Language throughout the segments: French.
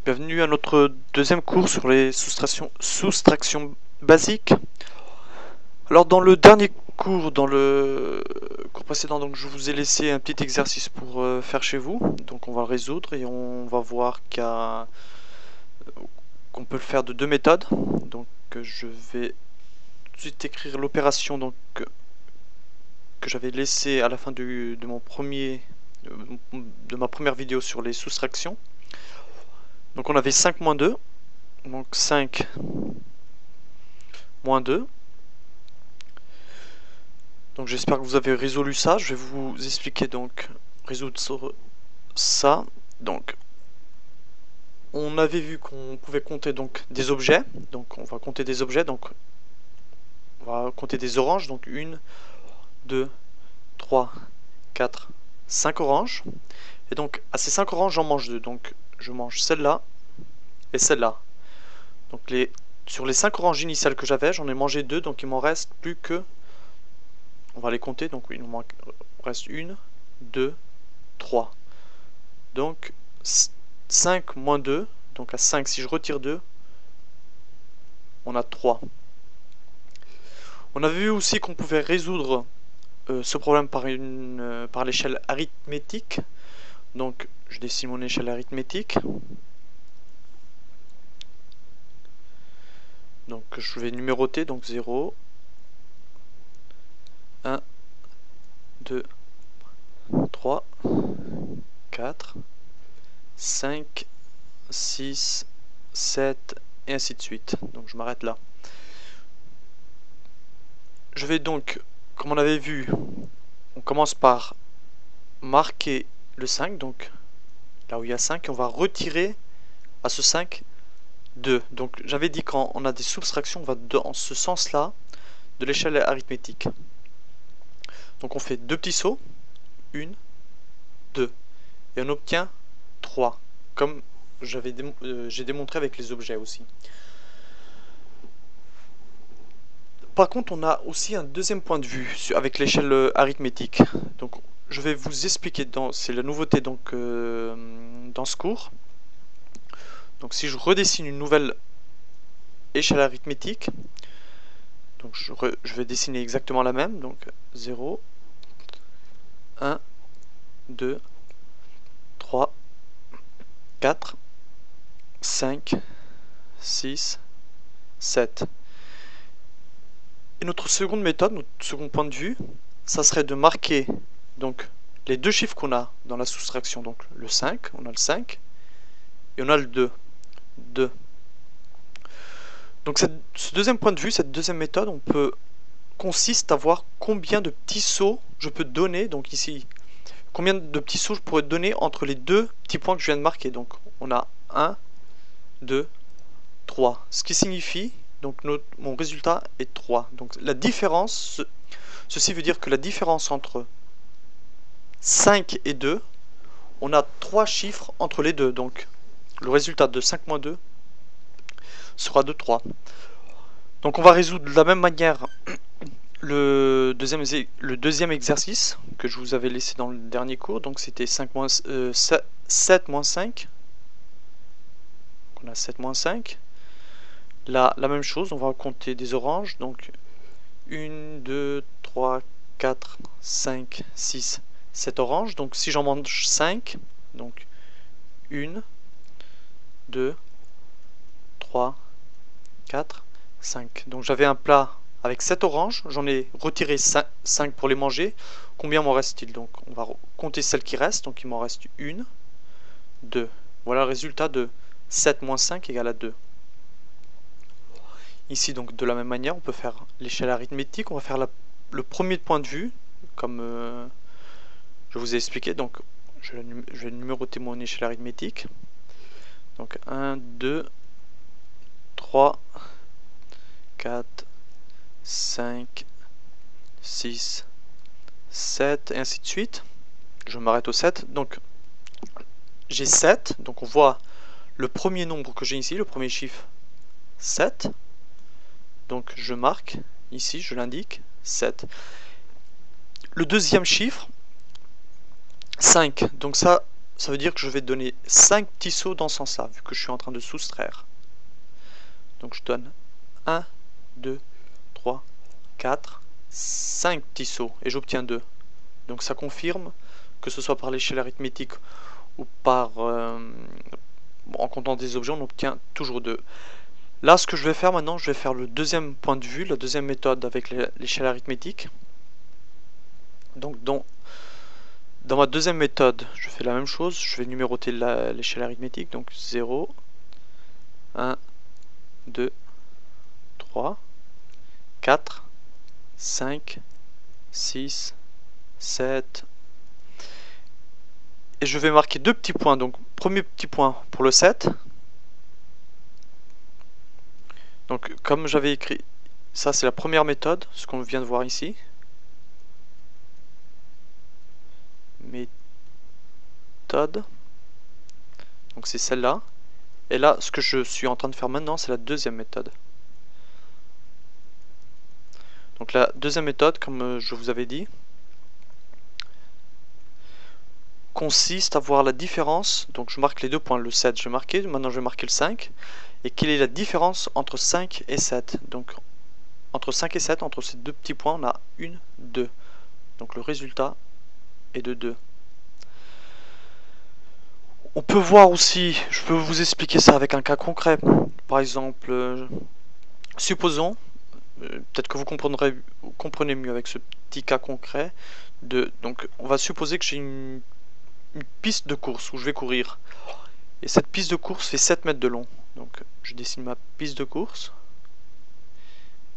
Bienvenue à notre deuxième cours sur les soustractions basiques. Alors dans le dernier cours, dans le cours précédent, donc je vous ai laissé un petit exercice pour faire chez vous. Donc on va le résoudre et on va voir qu'on peut le faire de deux méthodes. Donc je vais tout de suite écrire l'opération que j'avais laissée à la fin de ma première vidéo sur les soustractions. Donc on avait 5 moins 2, donc 5 moins 2. Donc j'espère que vous avez résolu ça. Je vais vous expliquer donc résoudre ça. Donc on avait vu qu'on pouvait compter donc des objets. Donc on va compter des objets. Donc on va compter des oranges. Donc 1, 2, 3, 4, 5 oranges. Et donc à ces 5 oranges j'en mange 2. Donc je mange celle-là et celle-là. Donc sur les 5 oranges initiales que j'avais, j'en ai mangé 2. Donc il m'en reste plus que... On va les compter. Donc oui, il m'en reste 1, 2, 3. Donc 5 moins 2, donc à 5 si je retire 2, on a 3. On avait vu aussi qu'on pouvait résoudre ce problème par l'échelle arithmétique. Donc je dessine mon échelle arithmétique. Donc je vais numéroter, donc 0, 1, 2, 3, 4, 5, 6, 7 et ainsi de suite. Donc je m'arrête là. Je vais donc, comme on avait vu, on commence par marquer le 5, donc là où il y a 5, et on va retirer à ce 5 2. Donc j'avais dit quand on a des soustractions, on va dans ce sens-là de l'échelle arithmétique. Donc on fait deux petits sauts, 1, 2, et on obtient 3, comme j'ai démontré avec les objets aussi. Par contre, on a aussi un deuxième point de vue avec l'échelle arithmétique. Donc je vais vous expliquer, c'est la nouveauté donc, dans ce cours. Donc si je redessine une nouvelle échelle arithmétique, donc je vais dessiner exactement la même, donc 0, 1, 2, 3, 4, 5, 6, 7. Et notre seconde méthode, notre second point de vue, ça serait de marquer donc les deux chiffres qu'on a dans la soustraction, donc le 5, on a le 5, et on a le 2. 2. Donc ce deuxième point de vue, cette deuxième méthode, consiste à voir combien de petits sauts je peux donner, donc ici, combien de petits sauts je pourrais donner entre les deux petits points que je viens de marquer. Donc on a 1, 2, 3. Ce qui signifie, donc mon résultat est 3. Donc la différence, ceci veut dire que la différence entre 5 et 2, on a 3 chiffres entre les deux. Donc le résultat de 5 moins 2 sera de 3. Donc on va résoudre de la même manière le deuxième exercice que je vous avais laissé dans le dernier cours. Donc c'était 7 moins 5. On a 7 moins 5. Là, la même chose, on va compter des oranges. Donc 1, 2, 3, 4, 5, 6, 7 oranges. Donc si j'en mange 5, donc 1, 2, 3, 4, 5. Donc j'avais un plat avec 7 oranges, j'en ai retiré 5 pour les manger. Combien m'en reste-t-il? Donc on va compter celles qui restent. Donc il m'en reste 1, 2. Voilà le résultat de 7 moins 5 égale à 2. Ici, donc de la même manière, on peut faire l'échelle arithmétique. On va faire le premier point de vue, comme je vous ai expliqué. Donc je vais numéroter mon échelle arithmétique. Donc 1, 2, 3, 4, 5, 6, 7, et ainsi de suite. Je m'arrête au 7. Donc j'ai 7. Donc on voit le premier nombre que j'ai ici, le premier chiffre, 7. Donc je marque, ici je l'indique, 7. Le deuxième chiffre, 5. Donc ça, ça veut dire que je vais donner 5 petits sauts dans ce sens-là, vu que je suis en train de soustraire. Donc je donne 1, 2, 3, 4, 5 petits sauts, et j'obtiens 2. Donc ça confirme, que ce soit par l'échelle arithmétique ou par en comptant des objets, on obtient toujours 2. Là, ce que je vais faire maintenant, je vais faire le deuxième point de vue, la deuxième méthode avec l'échelle arithmétique. Donc dans ma deuxième méthode, je fais la même chose, je vais numéroter l'échelle arithmétique, donc 0, 1, 2, 3, 4, 5, 6, 7, et je vais marquer deux petits points. Donc premier petit point pour le 7. Donc comme j'avais écrit, ça c'est la première méthode, ce qu'on vient de voir ici. Méthode. Donc c'est celle-là. Et là, ce que je suis en train de faire maintenant, c'est la deuxième méthode. Donc la deuxième méthode, comme je vous avais dit, consiste à voir la différence. Donc je marque les deux points, le 7 je vais marquer, maintenant je vais marquer le 5. Et quelle est la différence entre 5 et 7? Donc entre 5 et 7, entre ces deux petits points, on a 1, 2. Donc le résultat est de 2. On peut voir aussi, je peux vous expliquer ça avec un cas concret. Par exemple, supposons, peut-être que vous comprenez mieux avec ce petit cas concret. Donc on va supposer que j'ai une piste de course où je vais courir. Et cette piste de course fait 7 mètres de long. Donc je dessine ma piste de course.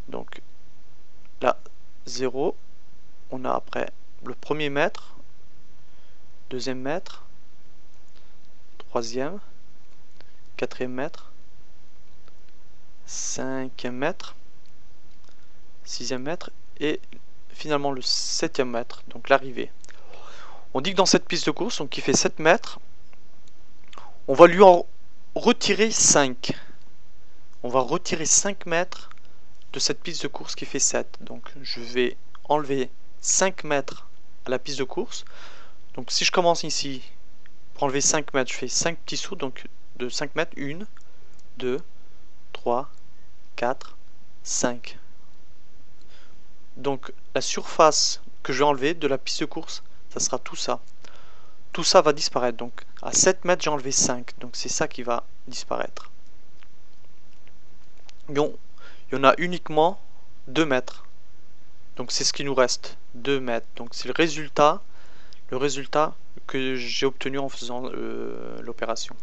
Donc là, 0. On a après le premier mètre, deuxième mètre, troisième, quatrième mètre, cinquième mètre, sixième mètre et finalement le septième mètre, donc l'arrivée. On dit que dans cette piste de course, donc qui fait 7 mètres, on va lui en retirer 5. On va retirer 5 mètres de cette piste de course qui fait 7. Donc je vais enlever 5 mètres à la piste de course. Donc si je commence ici, pour enlever 5 mètres, je fais 5 petits sauts, donc de 5 mètres, 1, 2, 3, 4, 5. Donc la surface que je vais enlever de la piste de course, ça sera tout ça. Tout ça va disparaître. Donc à 7 mètres, j'ai enlevé 5. Donc c'est ça qui va disparaître. Donc, il y en a uniquement 2 mètres. Donc c'est ce qui nous reste. 2 mètres. Donc c'est le résultat que j'ai obtenu en faisant l'opération.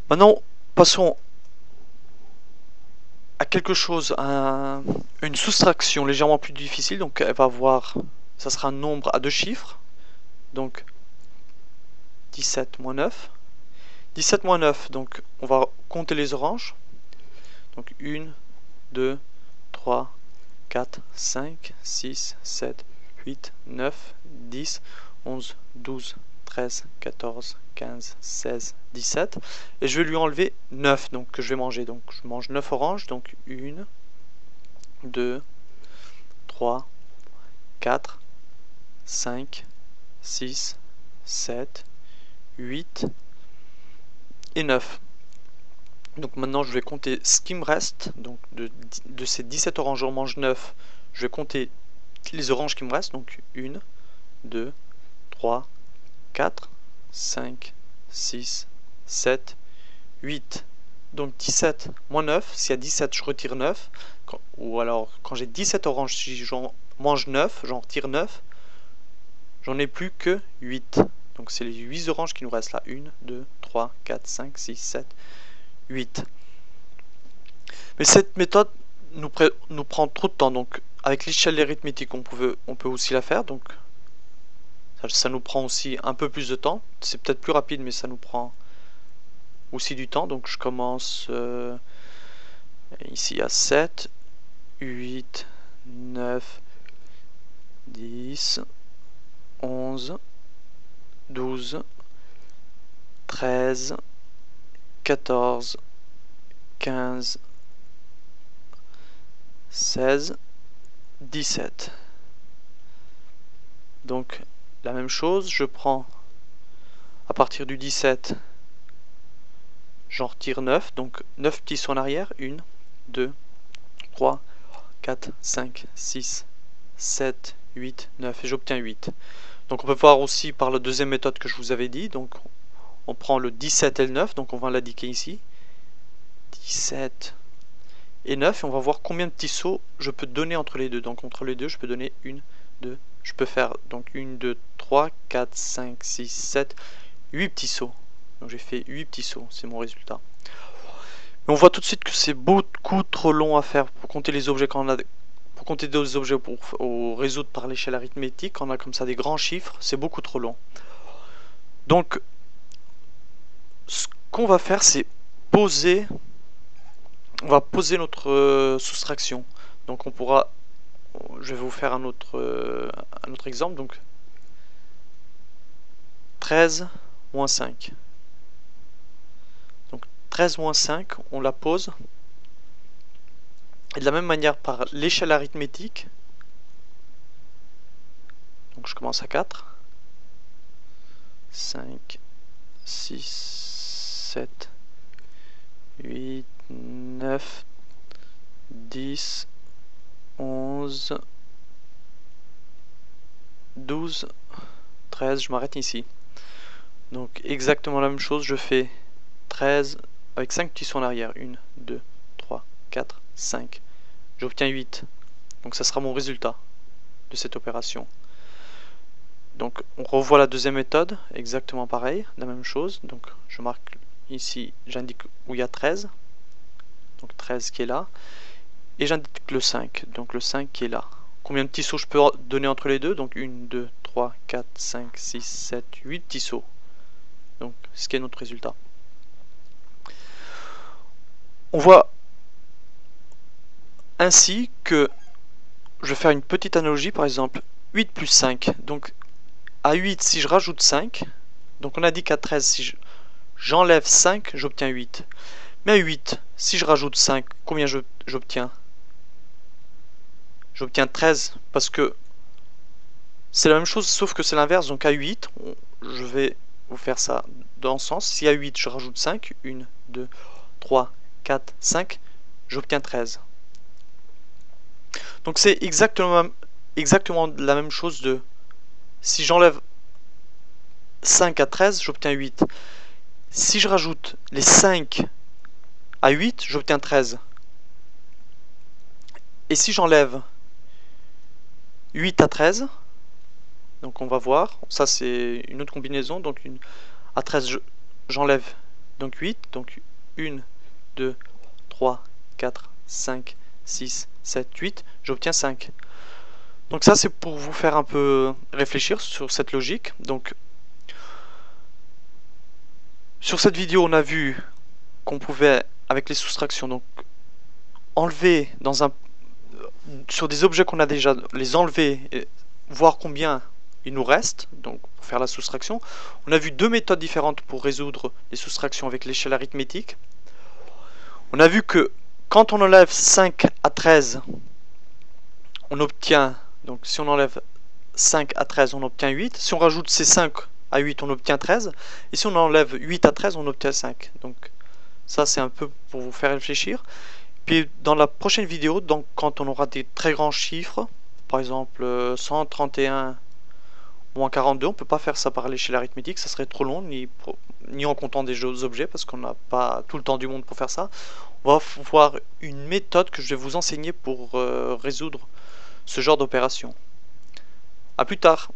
Maintenant, passons à quelque chose, à une soustraction légèrement plus difficile. Donc elle va avoir, ça sera un nombre à deux chiffres. Donc 17 moins 9. 17 moins 9, donc on va compter les oranges. Donc 1, 2, 3, 4, 5, 6, 7, 8, 9, 10, 11, 12, 13, 14, 15, 16, 17. Et je vais lui enlever 9, donc que je vais manger. Donc je mange 9 oranges, donc 1, 2, 3, 4, 5, 6, 7, 8 et 9. Donc maintenant je vais compter ce qui me reste. Donc de ces 17 oranges, j'en mange 9. Je vais compter les oranges qui me restent. Donc 1, 2, 3, 4, 5, 6, 7, 8. Donc 17 moins 9. Si à 17 je retire 9. Ou alors quand j'ai 17 oranges, si j'en mange 9, j'en retire 9. J'en ai plus que 8. Donc c'est les 8 oranges qui nous restent là. 1, 2, 3, 4, 5, 6, 7, 8. Mais cette méthode nous prend trop de temps. Donc avec l'échelle arithmétique, on peut aussi la faire. Donc ça nous prend aussi un peu plus de temps. C'est peut-être plus rapide, mais ça nous prend aussi du temps. Donc je commence ici à 7, 8, 9, 10, 11, 12, 13, 14, 15, 16, 17. Donc la même chose, je prends À partir du 17, j'en retire 9. Donc 9 petits sauts en arrière. 1, 2, 3, 4, 5, 6, 7, 8, 9. Et j'obtiens 8. Donc on peut voir aussi par la deuxième méthode que je vous avais dit. Donc on prend le 17 et le 9. Donc on va l'indiquer ici. 17 et 9. Et on va voir combien de petits sauts je peux donner entre les deux. Donc entre les deux, je peux donner 1, 2. Je peux faire donc 1, 2, 3, 4, 5, 6, 7, 8 petits sauts. Donc j'ai fait 8 petits sauts. C'est mon résultat. Mais on voit tout de suite que c'est beaucoup trop long à faire pour compter les objets quand on a... Pour compter des objets pour résoudre par l'échelle arithmétique, quand on a comme ça des grands chiffres, c'est beaucoup trop long. Donc, ce qu'on va faire, c'est poser. On va poser notre soustraction. Donc, on pourra. Je vais vous faire un autre exemple. Donc, 13 moins 5. Donc, 13 moins 5, on la pose. Et de la même manière, par l'échelle arithmétique. Donc, je commence à 4. 5, 6, 7, 8, 9, 10, 11, 12, 13, je m'arrête ici. Donc exactement la même chose, je fais 13 avec 5 petits sauts en arrière. 1, 2, 3, 4, 5. J'obtiens 8. Donc ça sera mon résultat de cette opération. Donc on revoit la deuxième méthode, exactement pareil, la même chose. Donc je marque ici, j'indique où il y a 13. Donc 13 qui est là. Et j'indique le 5, donc le 5 qui est là. Combien de petits sauts je peux donner entre les deux? Donc 1, 2, 3, 4, 5, 6, 7, 8 petits sauts. Donc ce qui est notre résultat. On voit ainsi que je vais faire une petite analogie, par exemple 8 plus 5. Donc à 8, si je rajoute 5, donc on a dit qu'à 13, si j'enlève 5, j'obtiens 8. Mais à 8, si je rajoute 5, combien j'obtiens? J'obtiens 13 parce que c'est la même chose sauf que c'est l'inverse. Donc à 8, je vais vous faire ça dans ce sens. Si à 8 je rajoute 5, 1, 2, 3, 4, 5, j'obtiens 13. Donc c'est exactement la même chose de si j'enlève 5 à 13, j'obtiens 8. Si je rajoute les 5 à 8, j'obtiens 13. Et si j'enlève 8 à 13, donc on va voir, ça c'est une autre combinaison, donc à 13 j'enlève donc 8, donc 1, 2, 3, 4, 5, 6, 7, 8, j'obtiens 5. Donc ça c'est pour vous faire un peu réfléchir sur cette logique. Donc sur cette vidéo on a vu qu'on pouvait avec les soustractions donc enlever sur des objets qu'on a déjà, les enlever et voir combien il nous reste, donc pour faire la soustraction. On a vu deux méthodes différentes pour résoudre les soustractions avec l'échelle arithmétique. On a vu que quand on enlève 5 à 13, on obtient, donc si on enlève 5 à 13, on obtient 8. Si on rajoute ces 5 à 8, on obtient 13. Et si on enlève 8 à 13, on obtient 5. Donc ça, c'est un peu pour vous faire réfléchir. Puis dans la prochaine vidéo, donc quand on aura des très grands chiffres, par exemple 131 moins 42, on ne peut pas faire ça par l'échelle arithmétique, ça serait trop long, ni en comptant des objets, parce qu'on n'a pas tout le temps du monde pour faire ça. On va voir une méthode que je vais vous enseigner pour résoudre ce genre d'opération. A plus tard.